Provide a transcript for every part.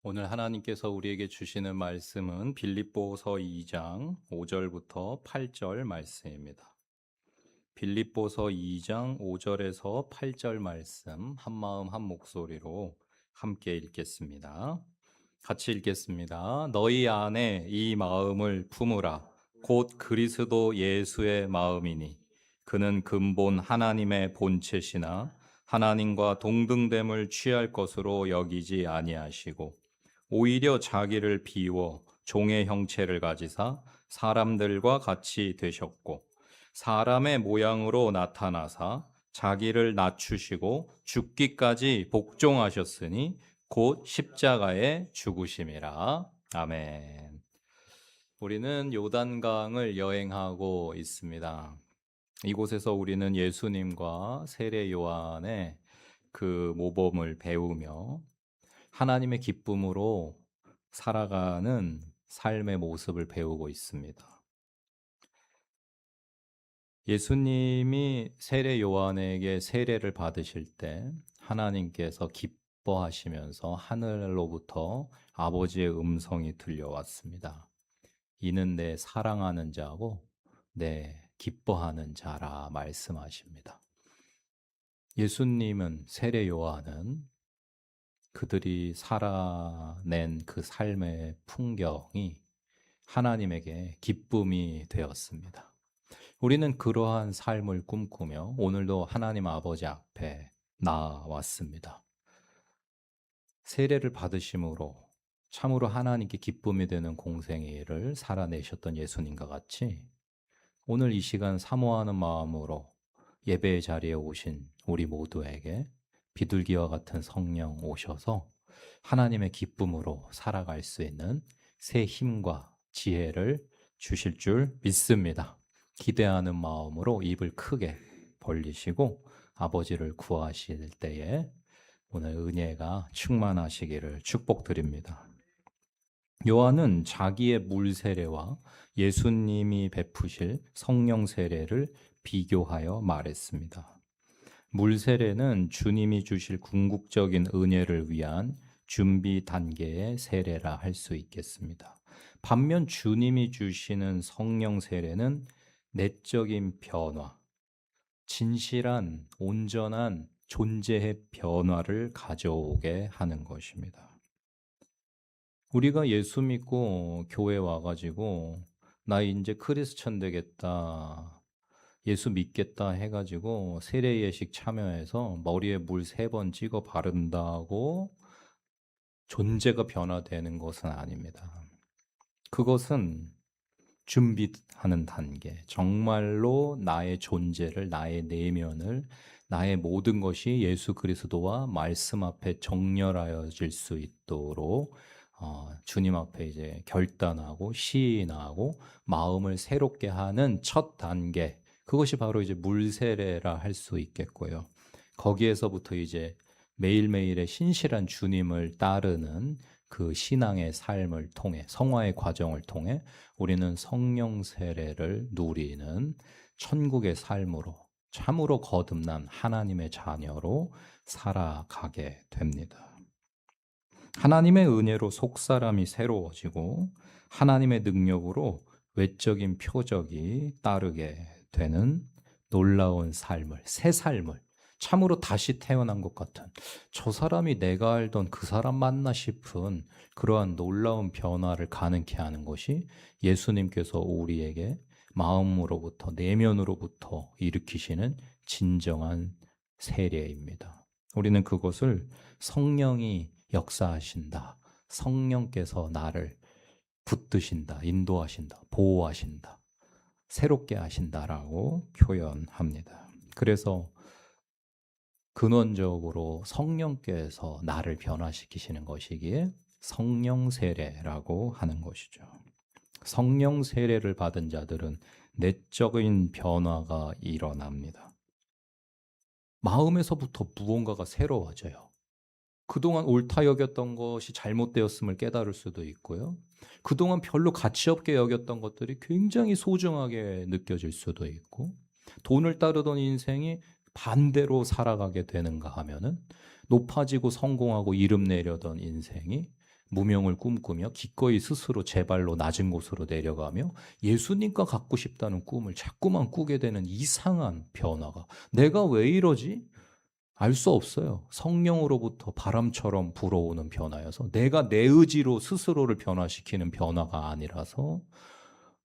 오늘 하나님께서 우리에게 주시는 말씀은 빌립보서 2장 5절부터 8절 말씀입니다. 빌립보서 2장 5절에서 8절 말씀 한마음 한 목소리로 함께 읽겠습니다. 같이 읽겠습니다. 너희 안에 이 마음을 품으라. 곧 그리스도 예수의 마음이니 그는 근본 하나님의 본체시나 하나님과 동등됨을 취할 것으로 여기지 아니하시고 오히려 자기를 비워 종의 형체를 가지사 사람들과 같이 되셨고 사람의 모양으로 나타나사 자기를 낮추시고 죽기까지 복종하셨으니 곧 십자가에 죽으심이라. 아멘. 우리는 요단강을 여행하고 있습니다. 이곳에서 우리는 예수님과 세례 요한의 그 모범을 배우며 하나님의 기쁨으로 살아가는 삶의 모습을 배우고 있습니다. 예수님이 세례 요한에게 세례를 받으실 때 하나님께서 기뻐하시면서 하늘로부터 아버지의 음성이 들려왔습니다. 이는 내 사랑하는 자고 내 기뻐하는 자라 말씀하십니다. 예수님은 세례 요한은 그들이 살아낸 그 삶의 풍경이 하나님에게 기쁨이 되었습니다. 우리는 그러한 삶을 꿈꾸며 오늘도 하나님 아버지 앞에 나왔습니다. 세례를 받으심으로 참으로 하나님께 기쁨이 되는 공생의 일을 살아내셨던 예수님과 같이 오늘 이 시간 사모하는 마음으로 예배의 자리에 오신 우리 모두에게 비둘기와 같은 성령 오셔서 하나님의 기쁨으로 살아갈 수 있는 새 힘과 지혜를 주실 줄 믿습니다. 기대하는 마음으로 입을 크게 벌리시고 아버지를 구하실 때에 오늘 은혜가 충만하시기를 축복드립니다. 요한은 자기의 물 세례와 예수님이 베푸실 성령 세례를 비교하여 말했습니다. 물 세례는 주님이 주실 궁극적인 은혜를 위한 준비 단계의 세례라 할 수 있겠습니다. 반면 주님이 주시는 성령 세례는 내적인 변화, 진실한 온전한 존재의 변화를 가져오게 하는 것입니다. 우리가 예수 믿고 교회 와가지고 나 이제 크리스천 되겠다, 예수 믿겠다 해가지고 세례 예식 참여해서 머리에 물 3번 찍어 바른다고 존재가 변화되는 것은 아닙니다. 그것은 준비하는 단계, 정말로 나의 존재를, 나의 내면을, 나의 모든 것이 예수 그리스도와 말씀 앞에 정렬하여질 수 있도록 주님 앞에 이제 결단하고 시인하고 마음을 새롭게 하는 첫 단계, 그것이 바로 이제 물세례라 할 수 있겠고요. 거기에서부터 이제 매일매일의 신실한 주님을 따르는 그 신앙의 삶을 통해, 성화의 과정을 통해 우리는 성령 세례를 누리는 천국의 삶으로 참으로 거듭난 하나님의 자녀로 살아가게 됩니다. 하나님의 은혜로 속사람이 새로워지고 하나님의 능력으로 외적인 표적이 따르게 되는 놀라운 삶을, 새 삶을, 참으로 다시 태어난 것 같은, 저 사람이 내가 알던 그 사람 맞나 싶은 그러한 놀라운 변화를 가능케 하는 것이 예수님께서 우리에게 마음으로부터, 내면으로부터 일으키시는 진정한 세례입니다. 우리는 그것을 성령이 역사하신다, 성령께서 나를 붙드신다, 인도하신다, 보호하신다, 새롭게 하신다라고 표현합니다. 그래서 근원적으로 성령께서 나를 변화시키시는 것이기에 성령 세례라고 하는 것이죠. 성령 세례를 받은 자들은 내적인 변화가 일어납니다. 마음에서부터 무언가가 새로워져요. 그동안 옳다 여겼던 것이 잘못되었음을 깨달을 수도 있고요. 그동안 별로 가치 없게 여겼던 것들이 굉장히 소중하게 느껴질 수도 있고, 돈을 따르던 인생이 반대로 살아가게 되는가 하면은 높아지고 성공하고 이름 내려던 인생이 무명을 꿈꾸며 기꺼이 스스로 제 발로 낮은 곳으로 내려가며 예수님과 갖고 싶다는 꿈을 자꾸만 꾸게 되는 이상한 변화가, 내가 왜 이러지? 알 수 없어요. 성령으로부터 바람처럼 불어오는 변화여서, 내가 내 의지로 스스로를 변화시키는 변화가 아니라서,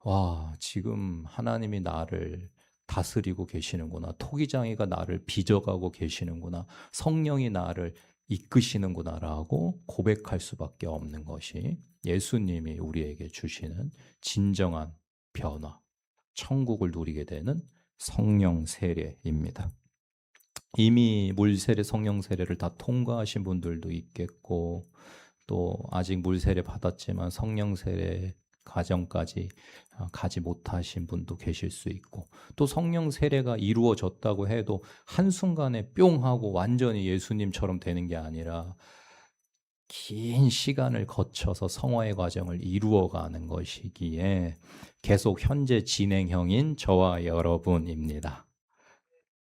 와, 지금 하나님이 나를 다스리고 계시는구나. 토기장이가 나를 빚어가고 계시는구나. 성령이 나를 이끄시는구나라고 고백할 수밖에 없는 것이 예수님이 우리에게 주시는 진정한 변화, 천국을 누리게 되는 성령 세례입니다. 이미 물 세례, 성령 세례를 다 통과하신 분들도 있겠고, 또 아직 물 세례 받았지만 성령 세례 과정까지 가지 못하신 분도 계실 수 있고, 또 성령 세례가 이루어졌다고 해도 한순간에 뿅 하고 완전히 예수님처럼 되는 게 아니라 긴 시간을 거쳐서 성화의 과정을 이루어가는 것이기에 계속 현재 진행형인 저와 여러분입니다.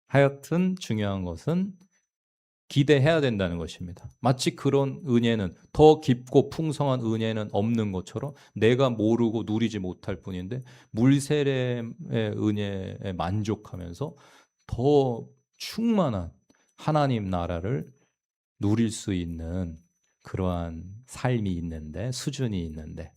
하여튼 중요한 것은 기대해야 된다는 것입니다. 마치 그런 은혜는, 더 깊고 풍성한 은혜는 없는 것처럼 내가 모르고 누리지 못할 뿐인데, 물세례의 은혜에 만족하면서 더 충만한 하나님 나라를 누릴 수 있는 그러한 삶이 있는데, 수준이 있는데,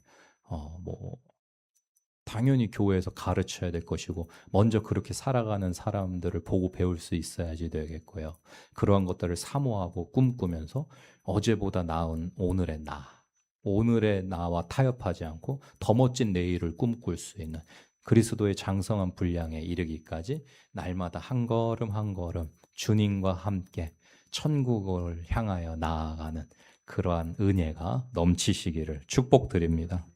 당연히 교회에서 가르쳐야 될 것이고, 먼저 그렇게 살아가는 사람들을 보고 배울 수 있어야지 되겠고요. 그러한 것들을 사모하고 꿈꾸면서 어제보다 나은 오늘의 나와 타협하지 않고 더 멋진 내일을 꿈꿀 수 있는 그리스도의 장성한 분량에 이르기까지 날마다 한 걸음 한 걸음 주님과 함께 천국을 향하여 나아가는 그러한 은혜가 넘치시기를 축복드립니다.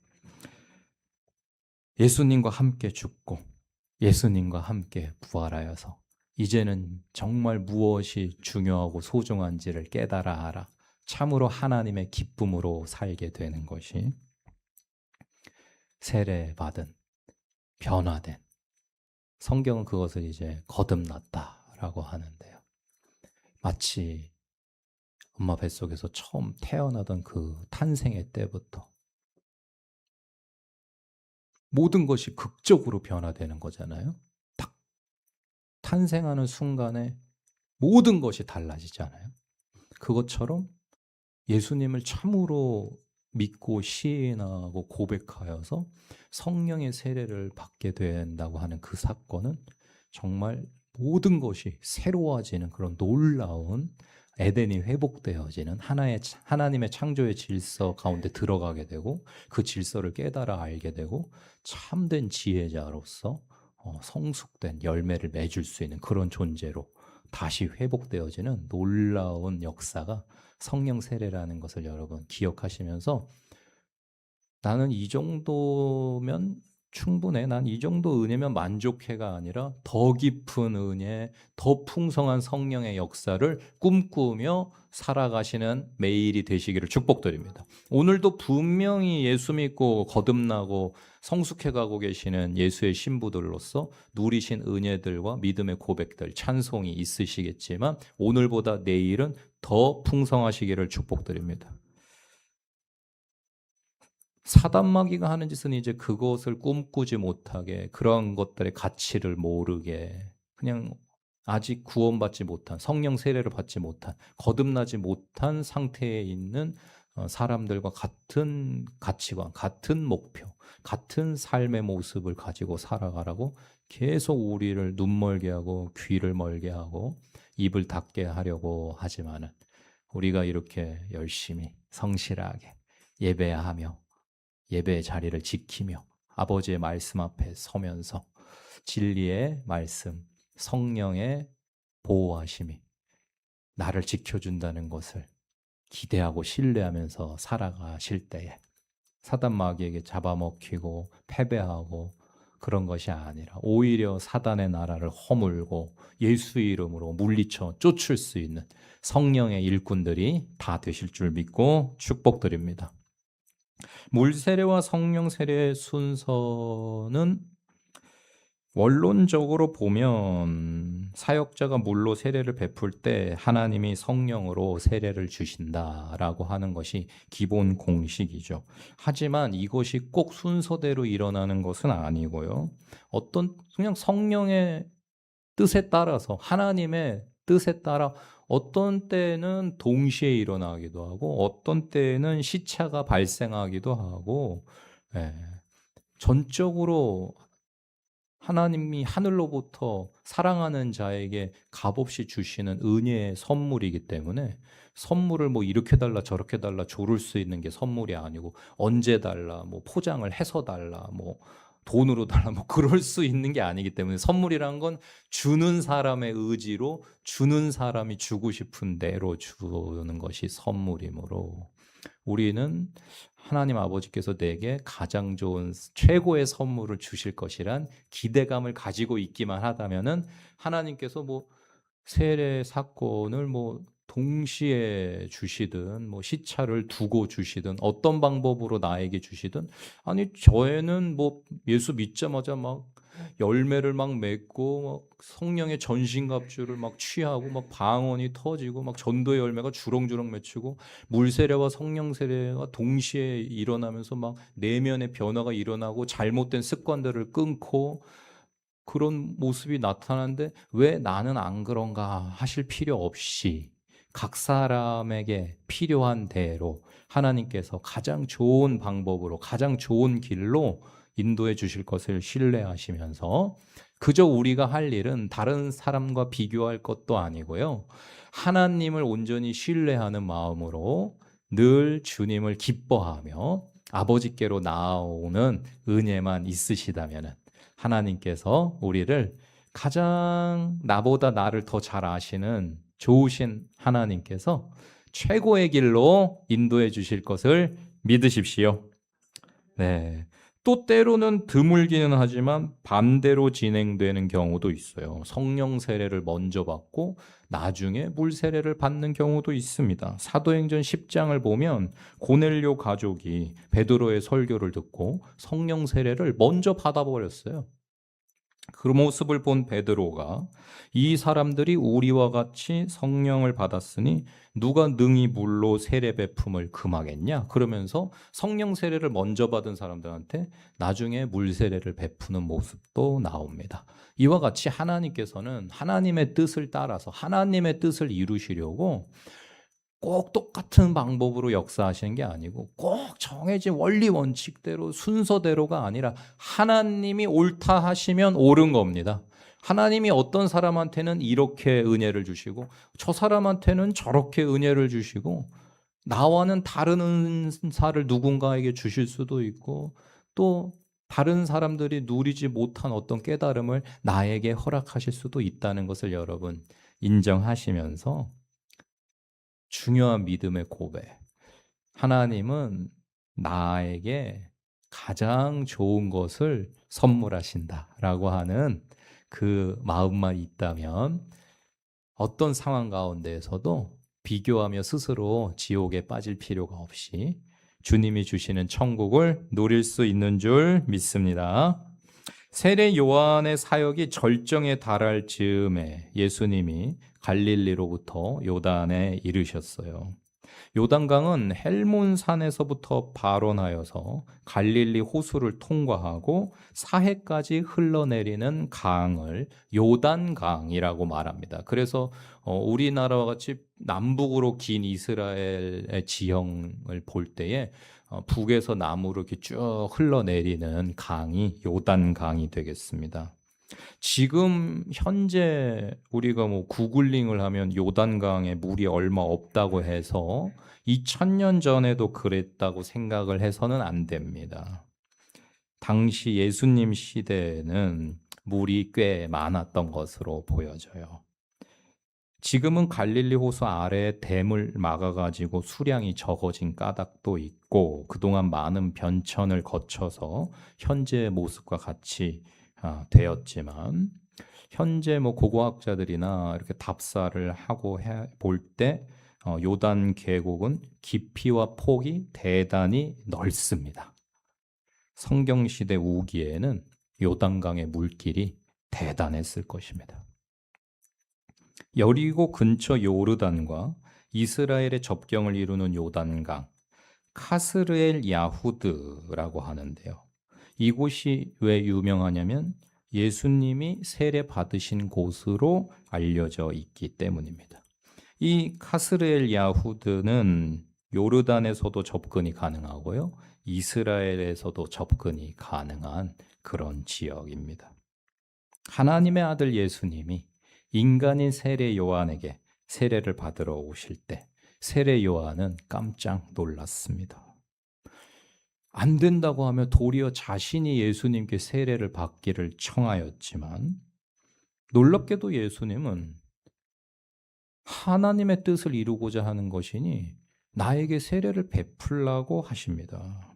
예수님과 함께 죽고 예수님과 함께 부활하여서 이제는 정말 무엇이 중요하고 소중한지를 깨달아 알아 참으로 하나님의 기쁨으로 살게 되는 것이 세례받은, 변화된, 성경은 그것을 이제 거듭났다라고 하는데요. 마치 엄마 뱃속에서 처음 태어나던 그 탄생의 때부터 모든 것이 극적으로 변화되는 거잖아요. 딱 탄생하는 순간에 모든 것이 달라지잖아요. 그것처럼 예수님을 참으로 믿고 시인하고 고백하여서 성령의 세례를 받게 된다고 하는 그 사건은 정말 모든 것이 새로워지는 그런 놀라운 에덴이 회복되어지는 하나님의 창조의 질서 가운데 들어가게 되고, 그 질서를 깨달아 알게 되고 참된 지혜자로서 성숙된 열매를 맺을 수 있는 그런 존재로 다시 회복되어지는 놀라운 역사가 성령 세례라는 것을 여러분 기억하시면서, 나는 이 정도면 충분해, 난 이 정도 은혜면 만족해가 아니라 더 깊은 은혜, 더 풍성한 성령의 역사를 꿈꾸며 살아가시는 매일이 되시기를 축복드립니다. 오늘도 분명히 예수 믿고 거듭나고 성숙해가고 계시는 예수의 신부들로서 누리신 은혜들과 믿음의 고백들, 찬송이 있으시겠지만 오늘보다 내일은 더 풍성하시기를 축복드립니다. 사단마귀가 하는 짓은 이제 그것을 꿈꾸지 못하게, 그런 것들의 가치를 모르게, 그냥 아직 구원받지 못한, 성령 세례를 받지 못한, 거듭나지 못한 상태에 있는 사람들과 같은 가치관, 같은 목표, 같은 삶의 모습을 가지고 살아가라고 계속 우리를 눈멀게 하고 귀를 멀게 하고 입을 닫게 하려고 하지만은, 우리가 이렇게 열심히 성실하게 예배하며 예배의 자리를 지키며 아버지의 말씀 앞에 서면서 진리의 말씀, 성령의 보호하심이 나를 지켜준다는 것을 기대하고 신뢰하면서 살아가실 때에 사단 마귀에게 잡아먹히고 패배하고 그런 것이 아니라 오히려 사단의 나라를 허물고 예수의 이름으로 물리쳐 쫓을 수 있는 성령의 일꾼들이 다 되실 줄 믿고 축복드립니다. 물 세례와 성령 세례의 순서는 원론적으로 보면 사역자가 물로 세례를 베풀 때 하나님이 성령으로 세례를 주신다라고 하는 것이 기본 공식이죠. 하지만 이것이 꼭 순서대로 일어나는 것은 아니고요. 어떤 그냥 성령의 뜻에 따라서 하나님의 뜻에 따라 어떤 때는 동시에 일어나기도 하고 어떤 때는 시차가 발생하기도 하고 예, 전적으로 하나님이 하늘로부터 사랑하는 자에게 값없이 주시는 은혜의 선물이기 때문에 선물을 뭐 이렇게 달라 저렇게 달라 조를 수 있는 게 선물이 아니고 언제 달라 뭐 포장을 해서 달라 뭐 돈으로 달라 뭐 그럴 수 있는 게 아니기 때문에 선물이란 건 주는 사람의 의지로 주는 사람이 주고 싶은 대로 주는 것이 선물이므로 우리는 하나님 아버지께서 내게 가장 좋은 최고의 선물을 주실 것이란 기대감을 가지고 있기만 하다면은 하나님께서 뭐 세례 사건을 뭐 동시에 주시든 뭐 시차를 두고 주시든 어떤 방법으로 나에게 주시든 아니 저애는 뭐 예수 믿자마자 막 열매를 막 맺고 막 성령의 전신갑주를 막 취하고 막 방언이 터지고 막 전도의 열매가 주렁주렁 맺히고 물세례와 성령 세례가 동시에 일어나면서 막 내면의 변화가 일어나고 잘못된 습관들을 끊고 그런 모습이 나타나는데 왜 나는 안 그런가 하실 필요 없이 각 사람에게 필요한 대로 하나님께서 가장 좋은 방법으로 가장 좋은 길로 인도해 주실 것을 신뢰하시면서 그저 우리가 할 일은 다른 사람과 비교할 것도 아니고요. 하나님을 온전히 신뢰하는 마음으로 늘 주님을 기뻐하며 아버지께로 나아오는 은혜만 있으시다면 하나님께서 우리를 가장 나보다 나를 더 잘 아시는 좋으신 하나님께서 최고의 길로 인도해 주실 것을 믿으십시오. 네. 또 때로는 드물기는 하지만 반대로 진행되는 경우도 있어요. 성령 세례를 먼저 받고 나중에 물 세례를 받는 경우도 있습니다. 사도행전 10장을 보면 고넬료 가족이 베드로의 설교를 듣고 성령 세례를 먼저 받아버렸어요. 그 모습을 본 베드로가 이 사람들이 우리와 같이 성령을 받았으니 누가 능히 물로 세례 베품을 금하겠냐? 그러면서 성령 세례를 먼저 받은 사람들한테 나중에 물 세례를 베푸는 모습도 나옵니다. 이와 같이 하나님께서는 하나님의 뜻을 따라서 하나님의 뜻을 이루시려고 꼭 똑같은 방법으로 역사하시는 게 아니고 꼭 정해진 원리 원칙대로 순서대로가 아니라 하나님이 옳다 하시면 옳은 겁니다. 하나님이 어떤 사람한테는 이렇게 은혜를 주시고 저 사람한테는 저렇게 은혜를 주시고 나와는 다른 은사를 누군가에게 주실 수도 있고 또 다른 사람들이 누리지 못한 어떤 깨달음을 나에게 허락하실 수도 있다는 것을 여러분 인정하시면서 중요한 믿음의 고백. 하나님은 나에게 가장 좋은 것을 선물하신다라고 하는 그 마음만 있다면 어떤 상황 가운데에서도 비교하며 스스로 지옥에 빠질 필요가 없이 주님이 주시는 천국을 누릴 수 있는 줄 믿습니다. 세례 요한의 사역이 절정에 달할 즈음에 예수님이 갈릴리로부터 요단에 이르셨어요. 요단강은 헬몬 산에서부터 발원하여서 갈릴리 호수를 통과하고 사해까지 흘러내리는 강을 요단강이라고 말합니다. 그래서 우리나라와 같이 남북으로 긴 이스라엘의 지형을 볼 때에 북에서 남으로 이렇게 쭉 흘러내리는 강이 요단강이 되겠습니다. 지금 현재 우리가 뭐 구글링을 하면 요단강에 물이 얼마 없다고 해서 2000년 전에도 그랬다고 생각을 해서는 안 됩니다. 당시 예수님 시대에는 물이 꽤 많았던 것으로 보여져요. 지금은 갈릴리 호수 아래에 댐을 막아가지고 수량이 적어진 까닭도 있고 그동안 많은 변천을 거쳐서 현재의 모습과 같이 되었지만 현재 뭐 고고학자들이나 이렇게 답사를 하고 볼 때 요단 계곡은 깊이와 폭이 대단히 넓습니다. 성경 시대 우기에는 요단강의 물길이 대단했을 것입니다. 여리고 근처 요르단과 이스라엘의 접경을 이루는 요단강, 카스르엘 야후드라고 하는데요. 이곳이 왜 유명하냐면 예수님이 세례 받으신 곳으로 알려져 있기 때문입니다. 이 카스르엘 야후드는 요르단에서도 접근이 가능하고요. 이스라엘에서도 접근이 가능한 그런 지역입니다. 하나님의 아들 예수님이 인간인 세례 요한에게 세례를 받으러 오실 때 세례 요한은 깜짝 놀랐습니다. 안 된다고 하며 도리어 자신이 예수님께 세례를 받기를 청하였지만 놀랍게도 예수님은 하나님의 뜻을 이루고자 하는 것이니 나에게 세례를 베풀라고 하십니다.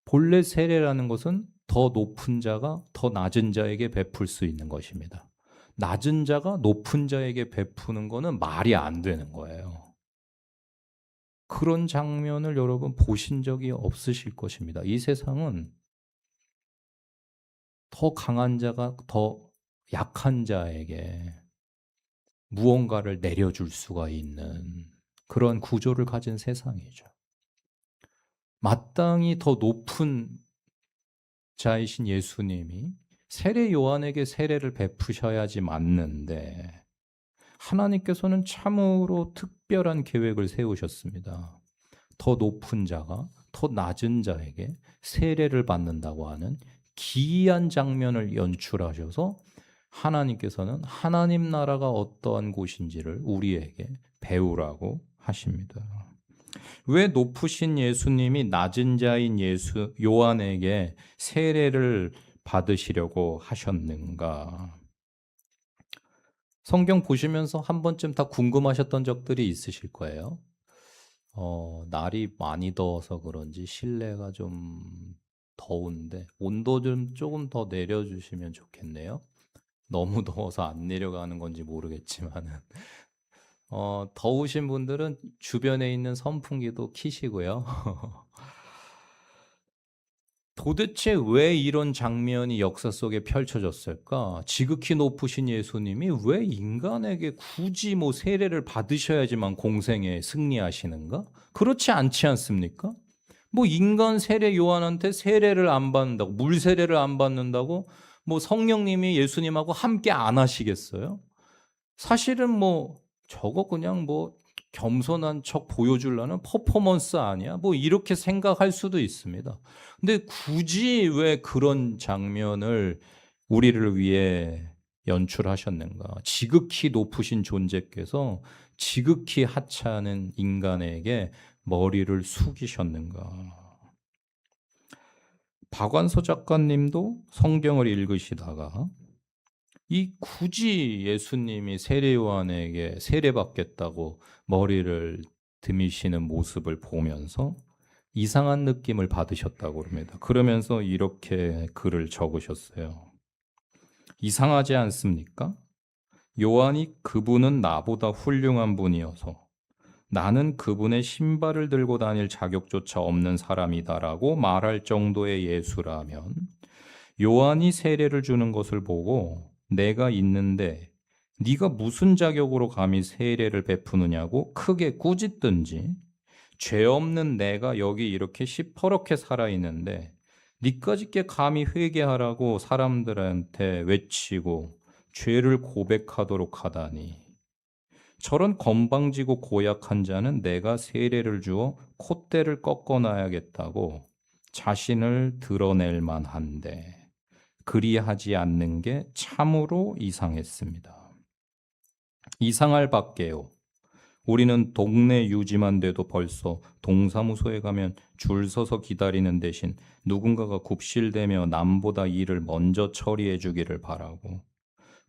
본래 세례라는 것은 더 높은 자가 더 낮은 자에게 베풀 수 있는 것입니다. 낮은 자가 높은 자에게 베푸는 것은 말이 안 되는 거예요. 그런 장면을 여러분 보신 적이 없으실 것입니다. 이 세상은 더 강한 자가 더 약한 자에게 무언가를 내려줄 수가 있는 그런 구조를 가진 세상이죠. 마땅히 더 높은 자이신 예수님이 세례 요한에게 세례를 베푸셔야지 맞는데 하나님께서는 참으로 특별한 계획을 세우셨습니다. 더 높은 자가 더 낮은 자에게 세례를 받는다고 하는 기이한 장면을 연출하셔서 하나님께서는 하나님 나라가 어떠한 곳인지를 우리에게 배우라고 하십니다. 왜 높으신 예수님이 낮은 자인 요한에게 세례를 받으시려고 하셨는가? 성경 보시면서 한 번쯤 다 궁금하셨던 적들이 있으실 거예요. 날이 많이 더워서 그런지 실내가 좀 더운데 온도 좀 조금 더 내려주시면 좋겠네요. 너무 더워서 안 내려가는 건지 모르겠지만은 더우신 분들은 주변에 있는 선풍기도 켜시고요. 도대체 왜 이런 장면이 역사 속에 펼쳐졌을까? 지극히 높으신 예수님이 왜 인간에게 굳이 뭐 세례를 받으셔야지만 공생에 승리하시는가? 그렇지 않지 않습니까? 뭐 인간 세례 요한한테 세례를 안 받는다고, 물 세례를 안 받는다고 뭐 성령님이 예수님하고 함께 안 하시겠어요? 사실은 뭐 저거 그냥 뭐 겸손한 척 보여주려는 퍼포먼스 아니야? 뭐 이렇게 생각할 수도 있습니다. 근데 굳이 왜 그런 장면을 우리를 위해 연출하셨는가? 지극히 높으신 존재께서 지극히 하찮은 인간에게 머리를 숙이셨는가? 박완서 작가님도 성경을 읽으시다가 이 굳이 예수님이 세례 요한에게 세례받겠다고 머리를 드미시는 모습을 보면서 이상한 느낌을 받으셨다고 합니다. 그러면서 이렇게 글을 적으셨어요. 이상하지 않습니까? 요한이 그분은 나보다 훌륭한 분이어서 나는 그분의 신발을 들고 다닐 자격조차 없는 사람이다라고 말할 정도의 예수라면 요한이 세례를 주는 것을 보고 내가 있는데 네가 무슨 자격으로 감히 세례를 베푸느냐고 크게 꾸짖든지 죄 없는 내가 여기 이렇게 시퍼렇게 살아있는데 니까짓게 감히 회개하라고 사람들한테 외치고 죄를 고백하도록 하다니 저런 건방지고 고약한 자는 내가 세례를 주어 콧대를 꺾어놔야겠다고 자신을 드러낼 만한데 그리하지 않는 게 참으로 이상했습니다. 이상할 밖에요. 우리는 동네 유지만 돼도 벌써 동사무소에 가면 줄 서서 기다리는 대신 누군가가 굽실대며 남보다 일을 먼저 처리해 주기를 바라고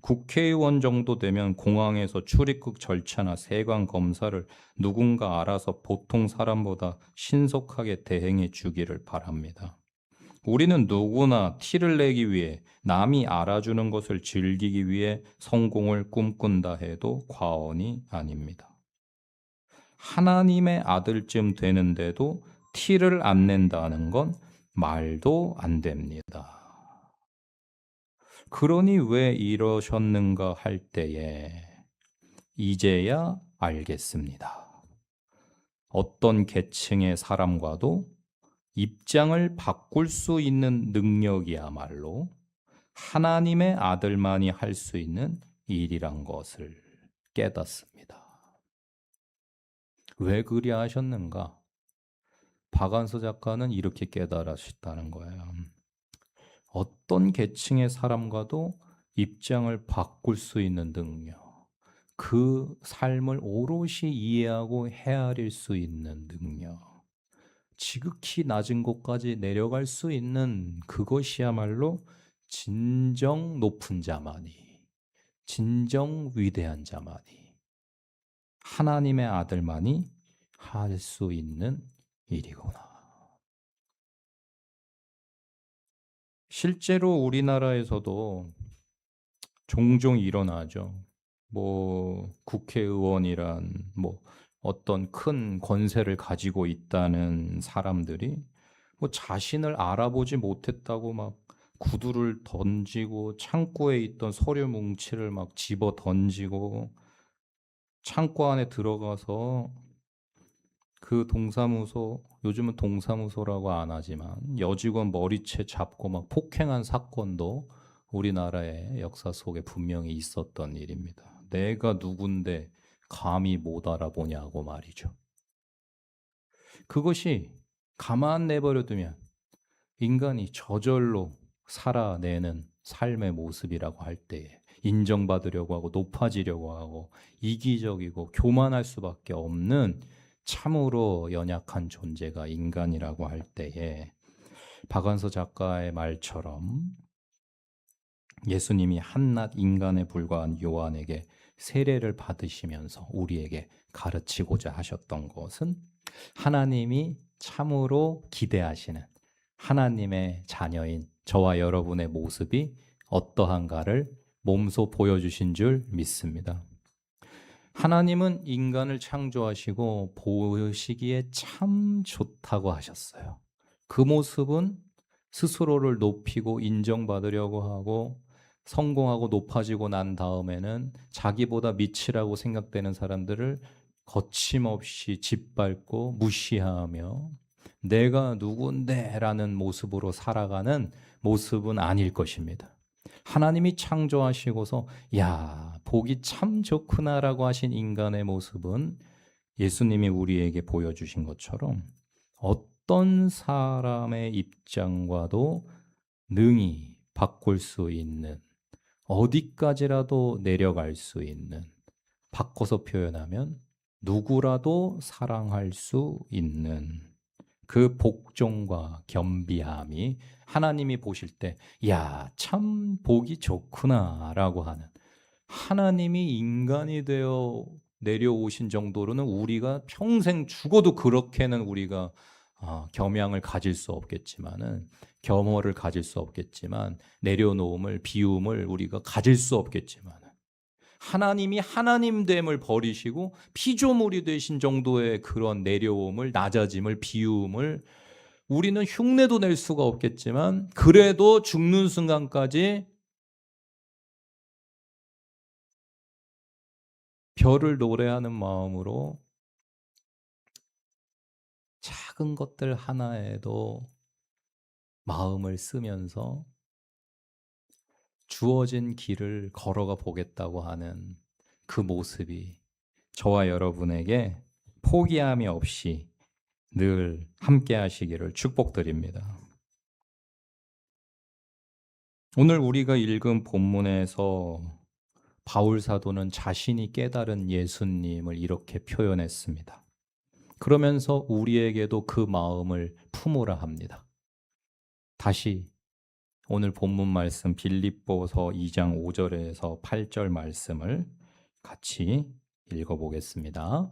국회의원 정도 되면 공항에서 출입국 절차나 세관 검사를 누군가 알아서 보통 사람보다 신속하게 대행해 주기를 바랍니다. 우리는 누구나 티를 내기 위해 남이 알아주는 것을 즐기기 위해 성공을 꿈꾼다 해도 과언이 아닙니다. 하나님의 아들쯤 되는데도 티를 안 낸다는 건 말도 안 됩니다. 그러니 왜 이러셨는가 할 때에 이제야 알겠습니다. 어떤 계층의 사람과도 입장을 바꿀 수 있는 능력이야말로 하나님의 아들만이 할 수 있는 일이란 것을 깨닫습니다. 왜 그리하셨는가? 박완서 작가는 이렇게 깨달으셨다는 거예요. 어떤 계층의 사람과도 입장을 바꿀 수 있는 능력, 그 삶을 오롯이 이해하고 헤아릴 수 있는 능력, 지극히 낮은 곳까지 내려갈 수 있는 그것이야말로 진정 높은 자만이, 진정 위대한 자만이, 하나님의 아들만이 할 수 있는 일이구나. 실제로 우리나라에서도 종종 일어나죠. 국회의원이란 어떤 큰 권세를 가지고 있다는 사람들이 자신을 알아보지 못했다고 막 구두를 던지고 창고에 있던 서류 뭉치를 막 집어 던지고 창고 안에 들어가서 그 동사무소, 요즘은 동사무소라고 안 하지만 여직원 머리채 잡고 막 폭행한 사건도 우리나라의 역사 속에 분명히 있었던 일입니다. 내가 누군데 감히 못 알아보냐고 말이죠. 그것이 가만 내버려두면 인간이 저절로 살아내는 삶의 모습이라고 할 때에 인정받으려고 하고 높아지려고 하고 이기적이고 교만할 수밖에 없는 참으로 연약한 존재가 인간이라고 할 때에 박완서 작가의 말처럼 예수님이 한낱 인간에 불과한 요한에게 세례를 받으시면서 우리에게 가르치고자 하셨던 것은 하나님이 참으로 기대하시는 하나님의 자녀인 저와 여러분의 모습이 어떠한가를 몸소 보여주신 줄 믿습니다. 하나님은 인간을 창조하시고 보시기에 참 좋다고 하셨어요. 그 모습은 스스로를 높이고 인정받으려고 하고 성공하고 높아지고 난 다음에는 자기보다 밑이라고 생각되는 사람들을 거침없이 짓밟고 무시하며 내가 누군데 라는 모습으로 살아가는 모습은 아닐 것입니다. 하나님이 창조하시고서 야, 보기 참 좋구나라고 하신 인간의 모습은 예수님이 우리에게 보여주신 것처럼 어떤 사람의 입장과도 능히 바꿀 수 있는, 어디까지라도 내려갈 수 있는, 바꿔서 표현하면 누구라도 사랑할 수 있는 그 복종과 겸비함이 하나님이 보실 때, 야, 참 보기 좋구나라고 하는, 하나님이 인간이 되어 내려오신 정도로는 우리가 평생 죽어도 그렇게는 우리가 겸양을 가질 수 없겠지만은, 겸허를 가질 수 없겠지만, 내려놓음을, 비움을 우리가 가질 수 없겠지만, 하나님이 하나님됨을 버리시고 피조물이 되신 정도의 그런 내려옴을, 낮아짐을, 비움을 우리는 흉내도 낼 수가 없겠지만 그래도 죽는 순간까지 별을 노래하는 마음으로 작은 것들 하나에도 마음을 쓰면서 주어진 길을 걸어가 보겠다고 하는 그 모습이 저와 여러분에게 포기함이 없이 늘 함께 하시기를 축복드립니다. 오늘 우리가 읽은 본문에서 바울 사도는 자신이 깨달은 예수님을 이렇게 표현했습니다. 그러면서 우리에게도 그 마음을 품으라 합니다. 다시 오늘 본문 말씀 빌립보서 2장 5절에서 8절 말씀을 같이 읽어보겠습니다.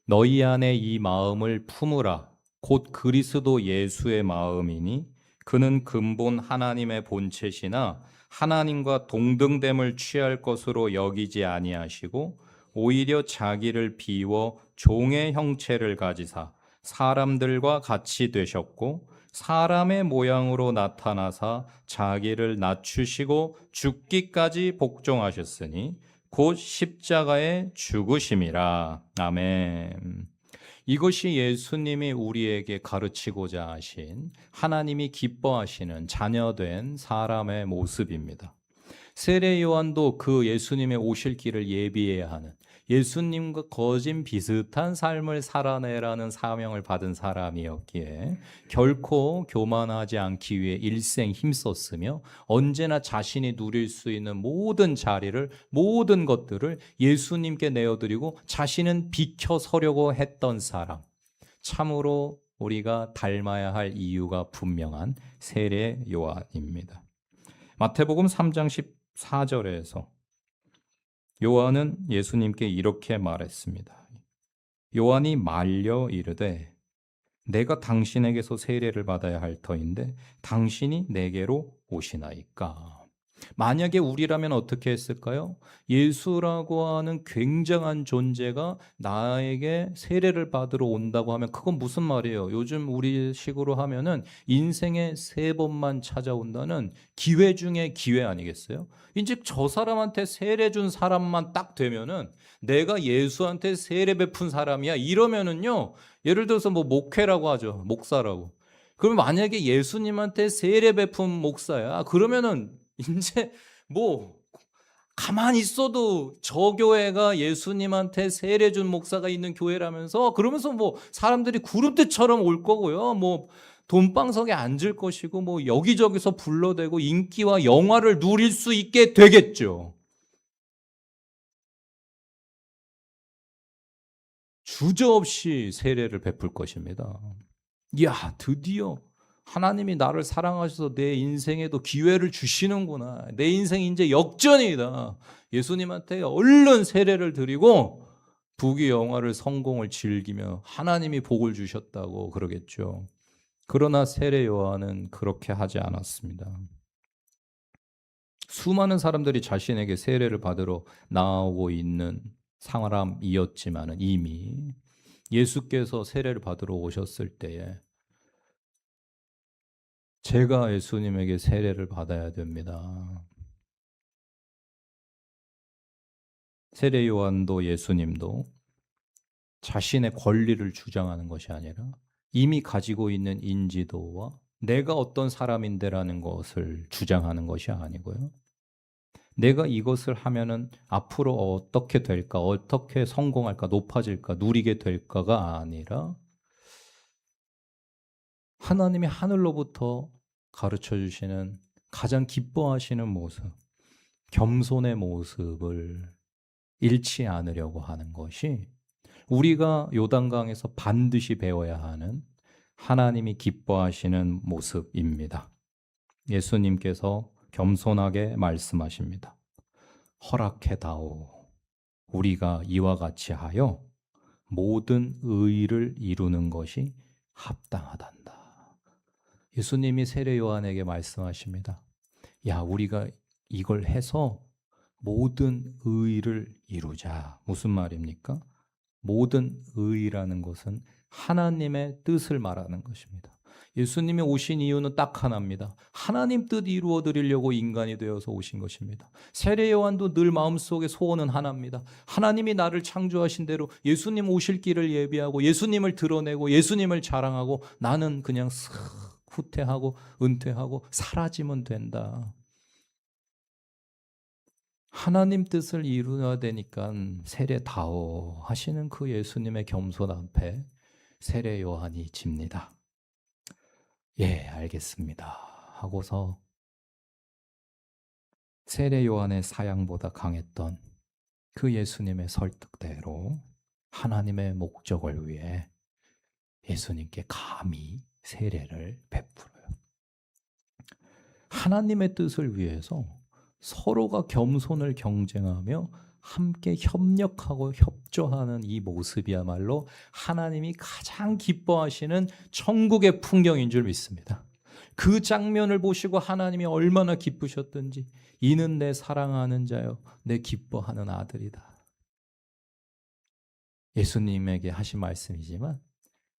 너희 안에 이 마음을 품으라. 곧 그리스도 예수의 마음이니 그는 근본 하나님의 본체시나 하나님과 동등됨을 취할 것으로 여기지 아니하시고 오히려 자기를 비워 종의 형체를 가지사 사람들과 같이 되셨고 사람의 모양으로 나타나사 자기를 낮추시고 죽기까지 복종하셨으니 곧 십자가에 죽으심이라. 아멘. 이것이 예수님이 우리에게 가르치고자 하신 하나님이 기뻐하시는 자녀된 사람의 모습입니다. 세례 요한도 그 예수님의 오실 길을 예비해야 하는, 예수님과 거진 비슷한 삶을 살아내라는 사명을 받은 사람이었기에 결코 교만하지 않기 위해 일생 힘썼으며 언제나 자신이 누릴 수 있는 모든 자리를, 모든 것들을 예수님께 내어드리고 자신은 비켜 서려고 했던 사람, 참으로 우리가 닮아야 할 이유가 분명한 세례 요한입니다. 마태복음 3장 14절에서 요한은 예수님께 이렇게 말했습니다. 요한이 말려 이르되 내가 당신에게서 세례를 받아야 할 터인데 당신이 내게로 오시나이까. 만약에 우리라면 어떻게 했을까요? 예수라고 하는 굉장한 존재가 나에게 세례를 받으러 온다고 하면 그건 무슨 말이에요? 요즘 우리 식으로 하면은 인생에 3번만 찾아온다는 기회 중에 기회 아니겠어요? 이제 저 사람한테 세례 준 사람만 딱 되면은 내가 예수한테 세례 베푼 사람이야 이러면은요, 예를 들어서 뭐 목회라고 하죠. 목사라고. 그럼 만약에 예수님한테 세례 베푼 목사야, 그러면은 이제 뭐 가만히 있어도 저 교회가 예수님한테 세례 준 목사가 있는 교회라면서, 그러면서 뭐 사람들이 구름대처럼 올 거고요. 뭐 돈방석에 앉을 것이고 뭐 여기저기서 불러대고 인기와 영화를 누릴 수 있게 되겠죠. 주저없이 세례를 베풀 것입니다. 이야, 드디어 하나님이 나를 사랑하셔서 내 인생에도 기회를 주시는구나. 내 인생이 이제 역전이다. 예수님한테 얼른 세례를 드리고 부귀영화를, 성공을 즐기며 하나님이 복을 주셨다고 그러겠죠. 그러나 세례 요한은 그렇게 하지 않았습니다. 수많은 사람들이 자신에게 세례를 받으러 나오고 있는 사람이었지만 이미 예수께서 세례를 받으러 오셨을 때에 제가 예수님에게 세례를 받아야 됩니다. 세례 요한도 예수님도 자신의 권리를 주장하는 것이 아니라 이미 가지고 있는 인지도와 내가 어떤 사람인데라는 것을 주장하는 것이 아니고요. 내가 이것을 하면은 앞으로 어떻게 될까, 어떻게 성공할까, 높아질까, 누리게 될까가 아니라 하나님이 하늘로부터 가르쳐 주시는 가장 기뻐하시는 모습, 겸손의 모습을 잃지 않으려고 하는 것이 우리가 요단강에서 반드시 배워야 하는 하나님이 기뻐하시는 모습입니다. 예수님께서 겸손하게 말씀하십니다. 허락해다오. 우리가 이와 같이 하여 모든 의를 이루는 것이 합당하단다. 예수님이 세례 요한에게 말씀하십니다. 야, 우리가 이걸 해서 모든 의를 이루자. 무슨 말입니까? 모든 의라는 것은 하나님의 뜻을 말하는 것입니다. 예수님이 오신 이유는 딱 하나입니다. 하나님 뜻 이루어 드리려고 인간이 되어서 오신 것입니다. 세례 요한도 늘 마음속에 소원은 하나입니다. 하나님이 나를 창조하신 대로 예수님 오실 길을 예비하고 예수님을 드러내고 예수님을 자랑하고 나는 그냥 슥 후퇴하고 은퇴하고 사라지면 된다. 하나님 뜻을 이루어야 되니까 세례다오 하시는 그 예수님의 겸손 앞에 세례 요한이 집니다. 예, 알겠습니다 하고서 세례 요한의 사양보다 강했던 그 예수님의 설득대로 하나님의 목적을 위해 예수님께 감히 세례를 베풀어요. 하나님의 뜻을 위해서 서로가 겸손을 경쟁하며 함께 협력하고 협조하는 이 모습이야말로 하나님이 가장 기뻐하시는 천국의 풍경인 줄 믿습니다. 그 장면을 보시고 하나님이 얼마나 기쁘셨던지, 이는 내 사랑하는 자요 내 기뻐하는 아들이다. 예수님에게 하신 말씀이지만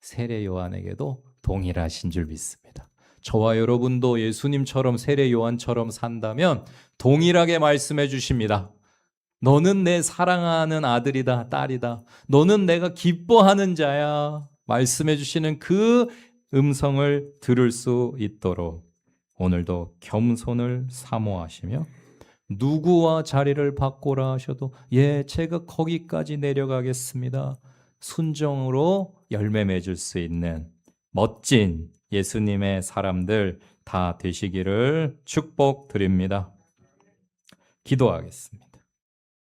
세례 요한에게도 동일하신 줄 믿습니다. 저와 여러분도 예수님처럼 세례 요한처럼 산다면 동일하게 말씀해 주십니다. 너는 내 사랑하는 아들이다, 딸이다. 너는 내가 기뻐하는 자야. 말씀해 주시는 그 음성을 들을 수 있도록 오늘도 겸손을 사모하시며 누구와 자리를 바꾸라 하셔도 제가 거기까지 내려가겠습니다. 순종으로 열매 맺을 수 있는 멋진 예수님의 사람들 다 되시기를 축복드립니다. 기도하겠습니다.